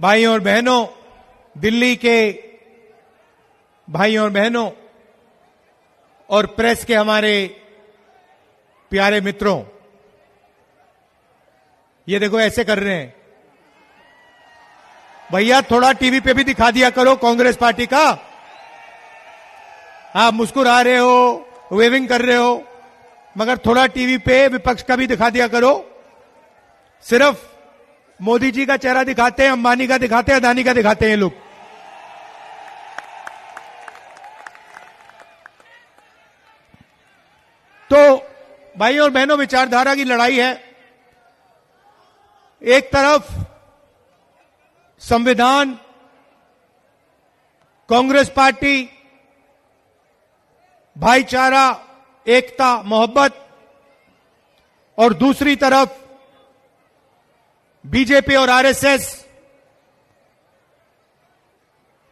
भाइयों और बहनों, दिल्ली के भाइयों और बहनों और प्रेस के हमारे प्यारे मित्रों, ये देखो ऐसे कर रहे हैं। भैया थोड़ा टीवी पे भी दिखा दिया करो कांग्रेस पार्टी का। आप मुस्कुरा रहे हो, वेविंग कर रहे हो, मगर थोड़ा टीवी पे विपक्ष का भी दिखा दिया करो। सिर्फ मोदी जी का चेहरा दिखाते हैं, अंबानी का दिखाते हैं, अदानी का दिखाते हैं लोग। तो भाइयों और बहनों, विचारधारा की लड़ाई है। एक तरफ संविधान, कांग्रेस पार्टी, भाईचारा, एकता, मोहब्बत, और दूसरी तरफ बीजेपी और आरएसएस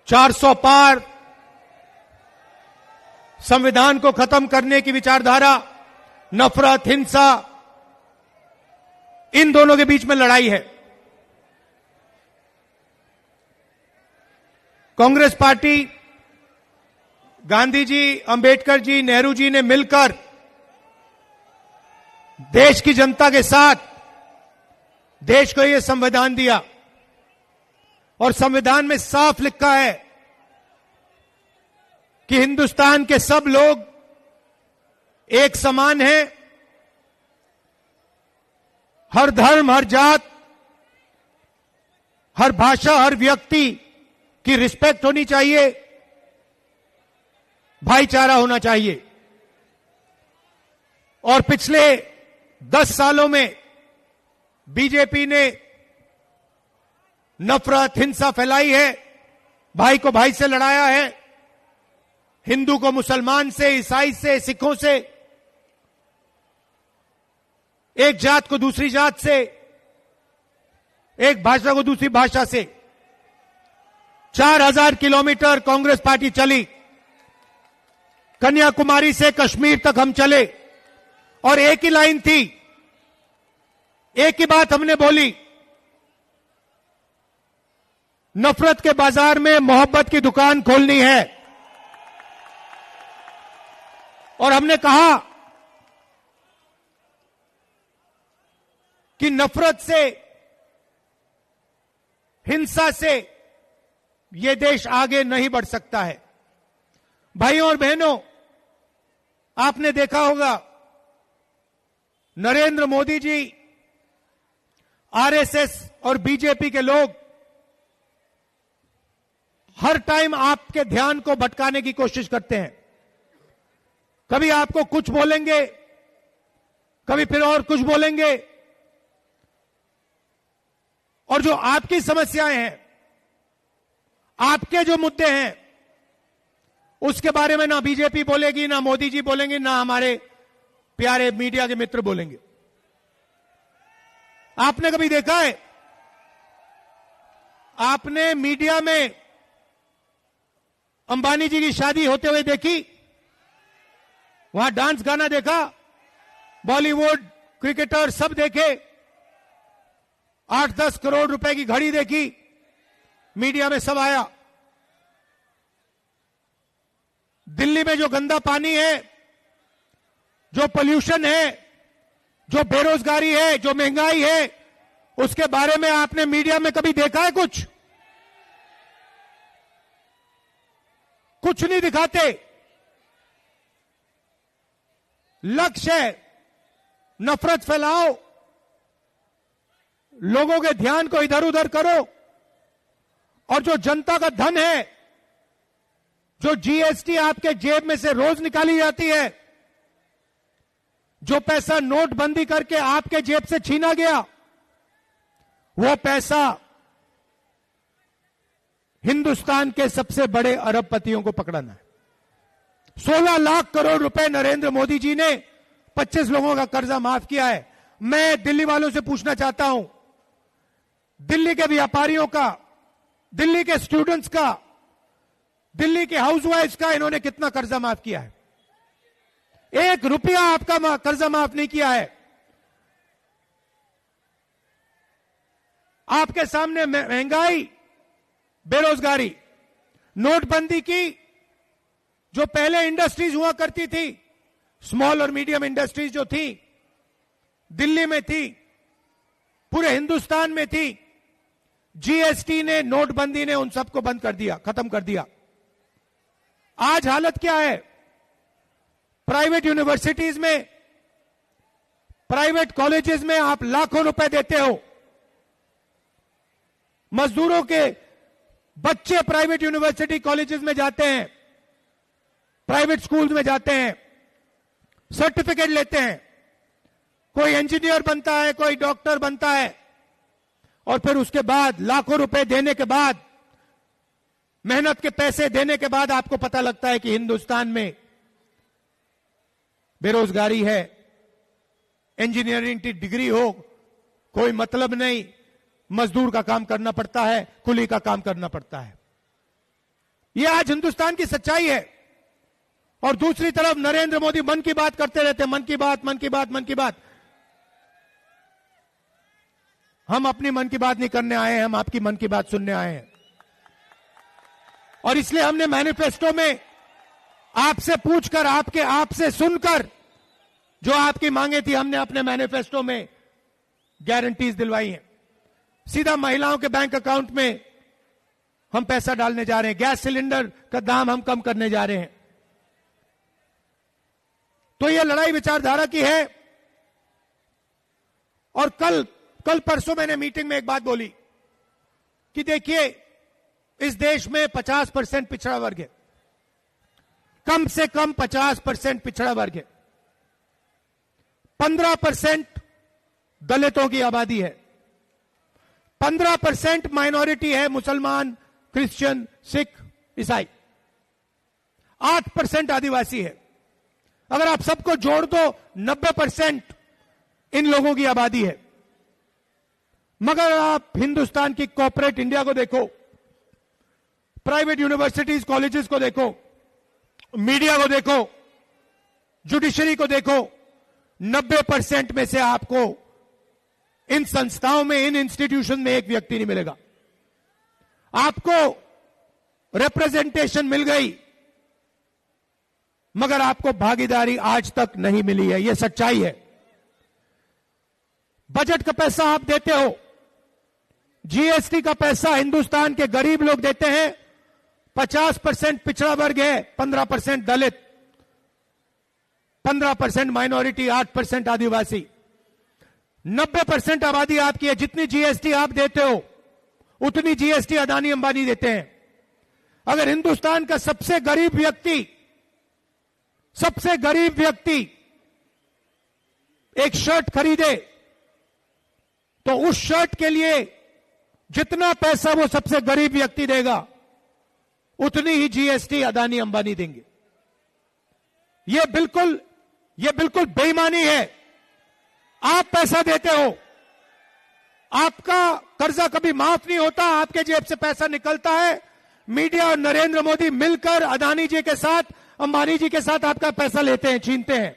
400 पार, संविधान को खत्म करने की विचारधारा, नफरत, हिंसा, इन दोनों के बीच में लड़ाई है। कांग्रेस पार्टी, गांधी जी, अंबेडकर जी, नेहरू जी ने मिलकर देश की जनता के साथ देश को यह संविधान दिया, और संविधान में साफ लिखा है कि हिंदुस्तान के सब लोग एक समान हैं। हर धर्म, हर जात, हर भाषा, हर व्यक्ति की रिस्पेक्ट होनी चाहिए, भाईचारा होना चाहिए। और पिछले 10 सालों में बीजेपी ने नफरत, हिंसा फैलाई है, भाई को भाई से लड़ाया है, हिंदू को मुसलमान से, ईसाई से, सिखों से, एक जात को दूसरी जात से, एक भाषा को दूसरी भाषा से। 4000 किलोमीटर कांग्रेस पार्टी चली, कन्याकुमारी से कश्मीर तक हम चले, और एक ही लाइन थी, एक ही बात हमने बोली, नफरत के बाजार में मोहब्बत की दुकान खोलनी है। और हमने कहा कि नफरत से, हिंसा से यह देश आगे नहीं बढ़ सकता है। भाइयों और बहनों, आपने देखा होगा नरेंद्र मोदी जी, आरएसएस और बीजेपी के लोग हर टाइम आपके ध्यान को भटकाने की कोशिश करते हैं। कभी आपको कुछ बोलेंगे, कभी फिर और कुछ बोलेंगे, और जो आपकी समस्याएं हैं, आपके जो मुद्दे हैं, उसके बारे में ना बीजेपी बोलेगी, ना मोदी जी बोलेंगे, ना हमारे प्यारे मीडिया के मित्र बोलेंगे। आपने कभी देखा है, आपने मीडिया में अंबानी जी की शादी होते हुए देखी? वहां डांस गाना देखा? बॉलीवुड, क्रिकेटर सब देखे? 8-10 करोड़ रुपए की घड़ी देखी? मीडिया में सब आया। दिल्ली में जो गंदा पानी है, जो पोल्यूशन है, जो बेरोजगारी है, जो महंगाई है, उसके बारे में आपने मीडिया में कभी देखा है कुछ? कुछ नहीं दिखाते। लक्ष्य है नफरत फैलाओ, लोगों के ध्यान को इधर उधर करो, और जो जनता का धन है, जो जीएसटी आपके जेब में से रोज निकाली जाती है, जो पैसा नोटबंदी करके आपके जेब से छीना गया, वो पैसा हिंदुस्तान के सबसे बड़े अरबपतियों को पकड़ना है। 16 लाख करोड़ रुपए नरेंद्र मोदी जी ने 25 लोगों का कर्जा माफ किया है। मैं दिल्ली वालों से पूछना चाहता हूं, दिल्ली के व्यापारियों का, दिल्ली के स्टूडेंट्स का, दिल्ली के हाउसवाइफ्स का इन्होंने कितना कर्जा माफ किया है? 1 रुपया आपका कर्जा माफ नहीं किया है। आपके सामने महंगाई, बेरोजगारी, नोटबंदी की, जो पहले इंडस्ट्रीज हुआ करती थी, स्मॉल और मीडियम इंडस्ट्रीज जो थी, दिल्ली में थी, पूरे हिंदुस्तान में थी, जीएसटी ने, नोटबंदी ने उन सबको बंद कर दिया, खत्म कर दिया। आज हालत क्या है? प्राइवेट यूनिवर्सिटीज में, प्राइवेट कॉलेजेस में आप लाखों रुपए देते हो, मजदूरों के बच्चे प्राइवेट यूनिवर्सिटी कॉलेजेस में जाते हैं, प्राइवेट स्कूल्स में जाते हैं, सर्टिफिकेट लेते हैं, कोई इंजीनियर बनता है, कोई डॉक्टर बनता है, और फिर उसके बाद लाखों रुपए देने के बाद, मेहनत के पैसे देने के बाद आपको पता लगता है कि हिंदुस्तान में बेरोजगारी है, इंजीनियरिंग की डिग्री हो कोई मतलब नहीं, मजदूर का काम करना पड़ता है, कुली का काम करना पड़ता है। यह आज हिंदुस्तान की सच्चाई है। और दूसरी तरफ नरेंद्र मोदी मन की बात करते रहते हैं, मन की बात, मन की बात, मन की बात। हम अपनी मन की बात नहीं करने आए हैं, हम आपकी मन की बात सुनने आए हैं। और इसलिए हमने मैनिफेस्टो में आपसे पूछकर, आपसे सुनकर जो आपकी मांगे थी, हमने अपने मैनिफेस्टो में गारंटीज दिलवाई हैं। सीधा महिलाओं के बैंक अकाउंट में हम पैसा डालने जा रहे हैं, गैस सिलेंडर का दाम हम कम करने जा रहे हैं। तो यह लड़ाई विचारधारा की है। और कल परसों मैंने मीटिंग में एक बात बोली कि देखिए, इस देश में 50% पिछड़ा वर्ग है, कम से कम 50% पिछड़ा वर्ग है, 15% दलितों की आबादी है, 15% माइनॉरिटी है, मुसलमान, क्रिश्चियन, सिख, ईसाई, 8% आदिवासी है। अगर आप सबको जोड़ दो 90% इन लोगों की आबादी है। मगर आप हिंदुस्तान की कॉर्पोरेट इंडिया को देखो, प्राइवेट यूनिवर्सिटीज कॉलेजेस को देखो, मीडिया को देखो, जुडिशरी को देखो, 90% में से आपको इन संस्थाओं में, इन इंस्टीट्यूशन में एक व्यक्ति नहीं मिलेगा। आपको रिप्रेजेंटेशन मिल गई, मगर आपको भागीदारी आज तक नहीं मिली है। यह सच्चाई है। बजट का पैसा आप देते हो, जीएसटी का पैसा हिंदुस्तान के गरीब लोग देते हैं, 50% पिछड़ा वर्ग है, 15% दलित, 15% माइनॉरिटी, 8% आदिवासी, 90% आबादी आपकी है। जितनी जीएसटी आप देते हो उतनी जीएसटी अदानी अंबानी देते हैं। अगर हिंदुस्तान का सबसे गरीब व्यक्ति एक शर्ट खरीदे तो उस शर्ट के लिए जितना पैसा वो सबसे गरीब व्यक्ति देगा उतनी ही जीएसटी अदानी अंबानी देंगे। यह बिल्कुल बेईमानी है। आप पैसा देते हो, आपका कर्जा कभी माफ नहीं होता, आपके जेब से पैसा निकलता है, मीडिया और नरेंद्र मोदी मिलकर अदानी जी के साथ, अंबानी जी के साथ आपका पैसा लेते हैं, छीनते हैं।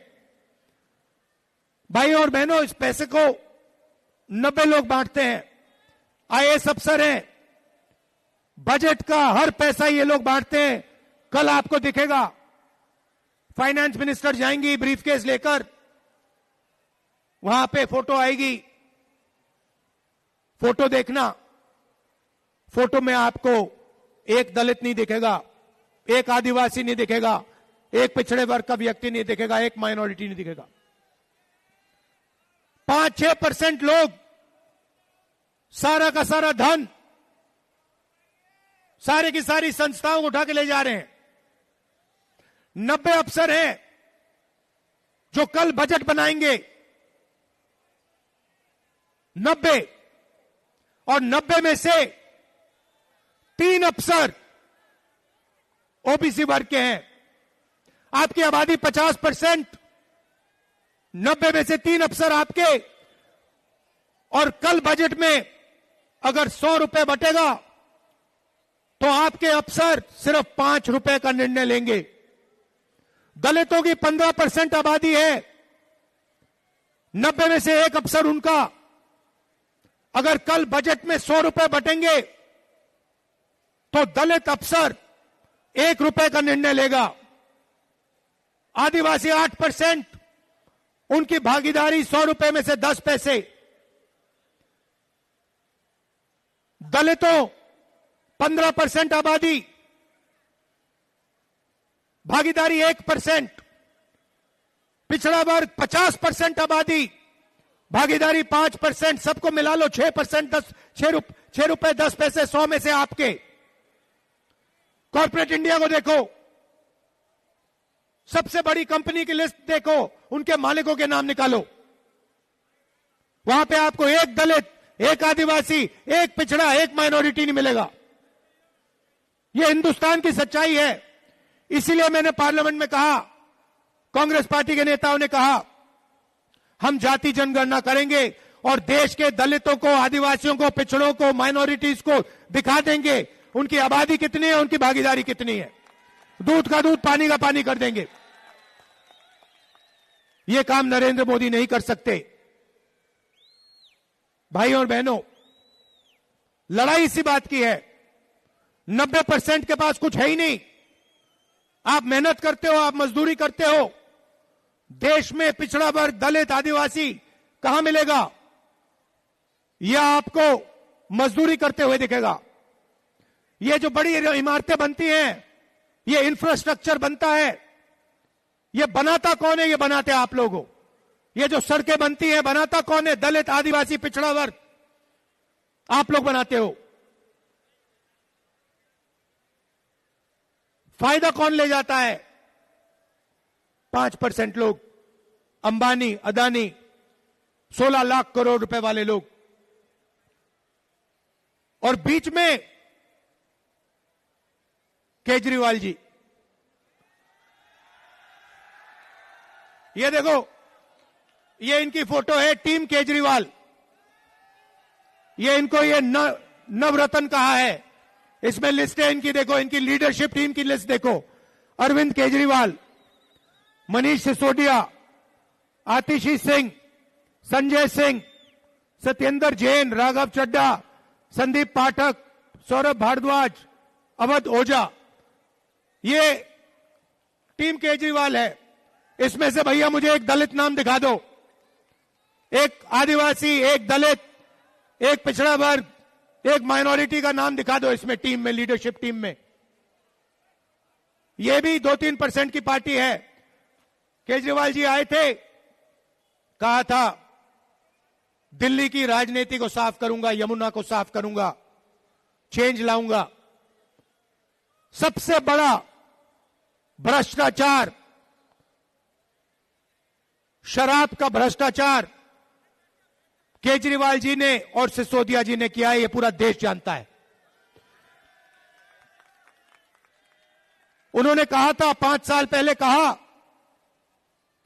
भाई और बहनों, इस पैसे को 90 लोग बांटते हैं, आईएएस अफसर हैं, बजट का हर पैसा ये लोग बांटते हैं। कल आपको दिखेगा फाइनेंस मिनिस्टर जाएंगी ब्रीफकेस लेकर, वहां पे फोटो आएगी, फोटो देखना, फोटो में आपको एक दलित नहीं दिखेगा, एक आदिवासी नहीं दिखेगा, एक पिछड़े वर्ग का व्यक्ति नहीं दिखेगा, एक माइनॉरिटी नहीं दिखेगा। 5-6% लोग सारा का सारा धन, सारे की सारी संस्थाओं को उठा के ले जा रहे हैं। 90 अफसर हैं जो कल बजट बनाएंगे, 90, और 90 में से 3 अफसर ओबीसी वर्ग के हैं। आपकी आबादी 50%, 90 में से 3 अफसर आपके। और कल बजट में अगर 100 रुपए बटेगा तो आपके अफसर सिर्फ 5 रुपए का निर्णय लेंगे। दलितों की 15% आबादी है, 90 में से 1 अफसर उनका। अगर कल बजट में 100 रुपए बटेंगे तो दलित अफसर 1 रुपए का निर्णय लेगा, आदिवासी 8%, उनकी भागीदारी 100 रुपए में से 10 पैसे, दलितों 15% आबादी, भागीदारी 1%, पिछड़ा वर्ग 50% आबादी, भागीदारी 5%, सबको मिला लो 6%, 6 रुपए 10 पैसे 100 में से आपके। कॉर्पोरेट इंडिया को देखो, सबसे बड़ी कंपनी की लिस्ट देखो, उनके मालिकों के नाम निकालो, वहां पे आपको एक दलित, एक आदिवासी, एक पिछड़ा, एक माइनॉरिटी नहीं मिलेगा। यह हिंदुस्तान की सच्चाई है। इसीलिए मैंने पार्लियामेंट में कहा, कांग्रेस पार्टी के नेताओं ने कहा, हम जाति जनगणना करेंगे और देश के दलितों को, आदिवासियों को, पिछड़ों को, माइनॉरिटीज को दिखा देंगे उनकी आबादी कितनी है, उनकी भागीदारी कितनी है। दूध का दूध, पानी का पानी कर देंगे। यह काम नरेंद्र मोदी नहीं कर सकते। भाइयों और बहनों, लड़ाई इसी बात की है। 90% के पास कुछ है ही नहीं। आप मेहनत करते हो, आप मजदूरी करते हो, देश में पिछड़ा वर्ग, दलित, आदिवासी कहां मिलेगा? यह आपको मजदूरी करते हुए दिखेगा। ये जो बड़ी इमारतें बनती हैं, ये इंफ्रास्ट्रक्चर बनता है, ये बनाता कौन है? ये बनाते आप लोग हो। ये जो सड़कें बनती हैं, बनाता कौन है? दलित, आदिवासी, पिछड़ा वर्ग, आप लोग बनाते हो। फायदा कौन ले जाता है? 5% लोग, अंबानी, अदानी, 16 लाख करोड़ रुपए वाले लोग, और बीच में केजरीवाल जी। ये देखो, ये इनकी फोटो है, टीम केजरीवाल। ये इनको ये नवरत्न कहा है। इसमें लिस्ट है इनकी, देखो, इनकी लीडरशिप टीम की लिस्ट देखो। अरविंद केजरीवाल, मनीष सिसोदिया, आतिशी सिंह, संजय सिंह, सत्येंद्र जैन, राघव चड्ढा, संदीप पाठक, सौरभ भारद्वाज, अवध ओझा, ये टीम केजरीवाल है। इसमें से भैया मुझे एक दलित नाम दिखा दो, एक आदिवासी, एक दलित, एक पिछड़ा वर्ग, एक माइनॉरिटी का नाम दिखा दो इसमें, टीम में, लीडरशिप टीम में। यह भी 2-3% की पार्टी है। केजरीवाल जी आए थे, कहा था दिल्ली की राजनीति को साफ करूंगा, यमुना को साफ करूंगा, चेंज लाऊंगा। सबसे बड़ा भ्रष्टाचार, शराब का भ्रष्टाचार केजरीवाल जी ने और सिसोदिया जी ने किया है, यह पूरा देश जानता है। उन्होंने कहा था, 5 साल पहले कहा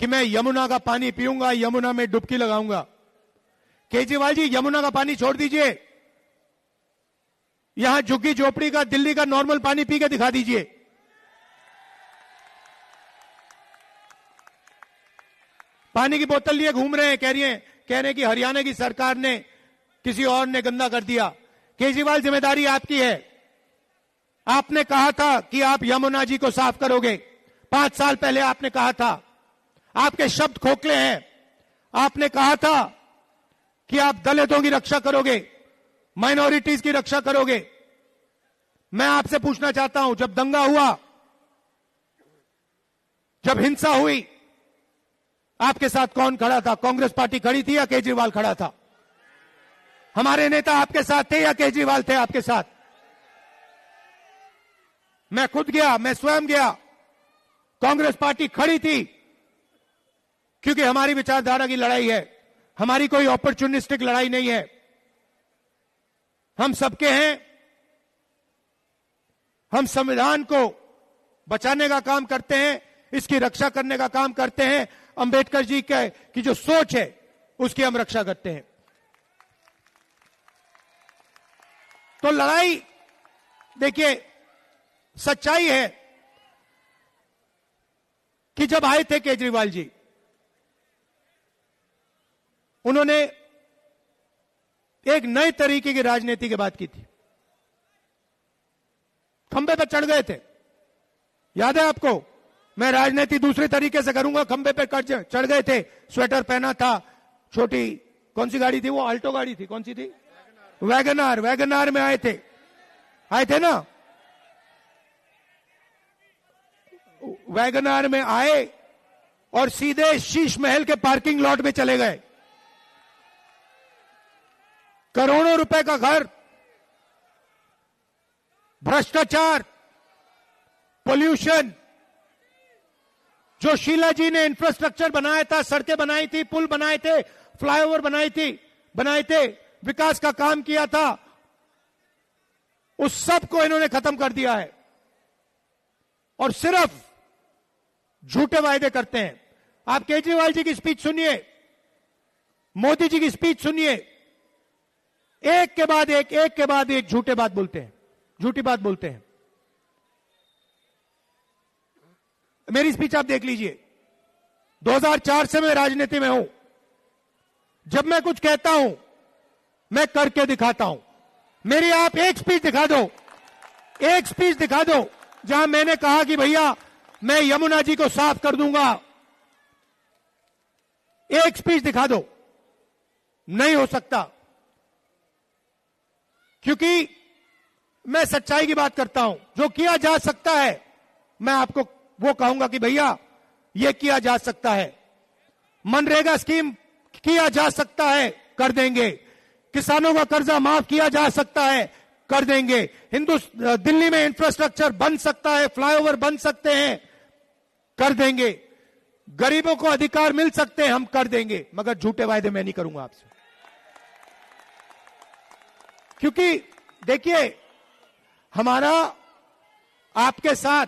कि मैं यमुना का पानी पीऊंगा, यमुना में डुबकी लगाऊंगा। केजरीवाल जी, यमुना का पानी छोड़ दीजिए, यहां झुग्गी झोपड़ी का, दिल्ली का नॉर्मल पानी पी के दिखा दीजिए। पानी की बोतल लिए घूम रहे हैं, कह रहे हैं कि हरियाणा की सरकार ने, किसी और ने गंदा कर दिया। केजरीवाल, जिम्मेदारी आपकी है। आपने कहा था कि आप यमुना जी को साफ करोगे। 5 साल पहले आपने कहा था। आपके शब्द खोखले हैं। आपने कहा था कि आप दलितों की रक्षा करोगे, माइनॉरिटीज की रक्षा करोगे। मैं आपसे पूछना चाहता हूं, जब दंगा हुआ, जब हिंसा हुई, आपके साथ कौन खड़ा था? कांग्रेस पार्टी खड़ी थी या केजरीवाल खड़ा था? हमारे नेता आपके साथ थे या केजरीवाल थे आपके साथ? मैं खुद गया, मैं स्वयं गया। कांग्रेस पार्टी खड़ी थी, क्योंकि हमारी विचारधारा की लड़ाई है, हमारी कोई अपॉर्चुनिस्टिक लड़ाई नहीं है। हम सबके हैं। हम संविधान को बचाने का काम करते हैं, इसकी रक्षा करने का काम करते हैं। अंबेडकर जी की जो सोच है, उसकी हम रक्षा करते हैं। तो लड़ाई, देखिए, सच्चाई है कि जब आए थे केजरीवाल जी, उन्होंने एक नए तरीके की राजनीति की बात की थी। खंबे पर चढ़ गए थे, याद है आपको? मैं राजनीति दूसरे तरीके से करूंगा, खंबे पे चढ़ गए थे, स्वेटर पहना था, छोटी कौन सी गाड़ी थी वो? आल्टो गाड़ी थी, कौन सी थी? वैगनार। वैगनार में आए थे ना, वैगनार में आए और सीधे शीश महल के पार्किंग लॉट में चले गए। करोड़ों रुपए का घर, भ्रष्टाचार, पोल्यूशन, जो शीला जी ने इंफ्रास्ट्रक्चर बनाया था, सड़कें बनाई थी, पुल बनाए थे, फ्लाईओवर बनाए थे, विकास का काम किया था, उस सब को इन्होंने खत्म कर दिया है और सिर्फ झूठे वायदे करते हैं। आप केजरीवाल जी की स्पीच सुनिए, मोदी जी की स्पीच सुनिए, एक के बाद एक झूठी बात बोलते हैं। मेरी स्पीच आप देख लीजिए। 2004 से मैं राजनीति में हूं। जब मैं कुछ कहता हूं, मैं करके दिखाता हूं। मेरी आप एक स्पीच दिखा दो जहां मैंने कहा कि भैया मैं यमुना जी को साफ कर दूंगा। एक स्पीच दिखा दो, नहीं हो सकता, क्योंकि मैं सच्चाई की बात करता हूं। जो किया जा सकता है मैं आपको वो कहूंगा कि भैया ये किया जा सकता है। मनरेगा स्कीम किया जा सकता है, कर देंगे। किसानों का कर्जा माफ किया जा सकता है, कर देंगे। दिल्ली में इंफ्रास्ट्रक्चर बन सकता है, फ्लाईओवर बन सकते हैं, कर देंगे। गरीबों को अधिकार मिल सकते हैं, हम कर देंगे। मगर झूठे वायदे मैं नहीं करूंगा आपसे, क्योंकि देखिए हमारा आपके साथ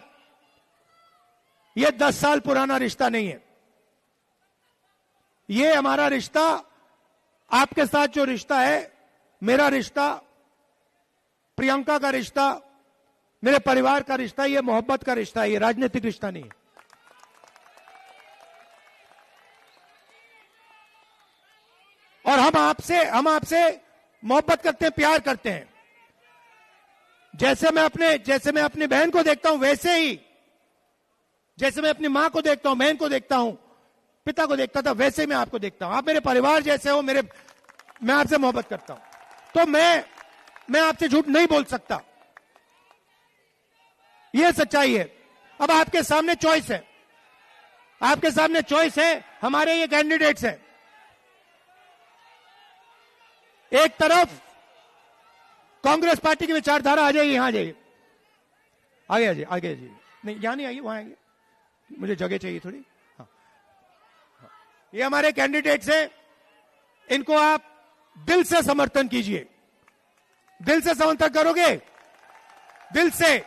ये 10 साल पुराना रिश्ता नहीं है। ये हमारा रिश्ता, आपके साथ जो रिश्ता है, मेरा रिश्ता, प्रियंका का रिश्ता, मेरे परिवार का रिश्ता, ये मोहब्बत का रिश्ता है, ये राजनीतिक रिश्ता नहीं है। और हम आपसे मोहब्बत करते हैं, प्यार करते हैं। जैसे मैं अपनी बहन को देखता हूं, वैसे ही जैसे मैं अपनी मां को देखता हूं, बहन को देखता हूं, पिता को देखता था, वैसे ही मैं आपको देखता हूं। आप मेरे परिवार जैसे हो, मैं आपसे मोहब्बत करता हूं, तो मैं आपसे झूठ नहीं बोल सकता। यह सच्चाई है। अब आपके सामने चॉइस है, हमारे ये कैंडिडेट्स हैं। एक तरफ कांग्रेस पार्टी की विचारधारा, आ जाइए, यहां आ जाइए, आगे आ जाइए, नहीं यहां नहीं आइए, वहां आइए, मुझे जगह चाहिए थोड़ी। हाँ। ये हमारे कैंडिडेट्स हैं, इनको आप दिल से समर्थन कीजिए। दिल से समर्थन करोगे, दिल से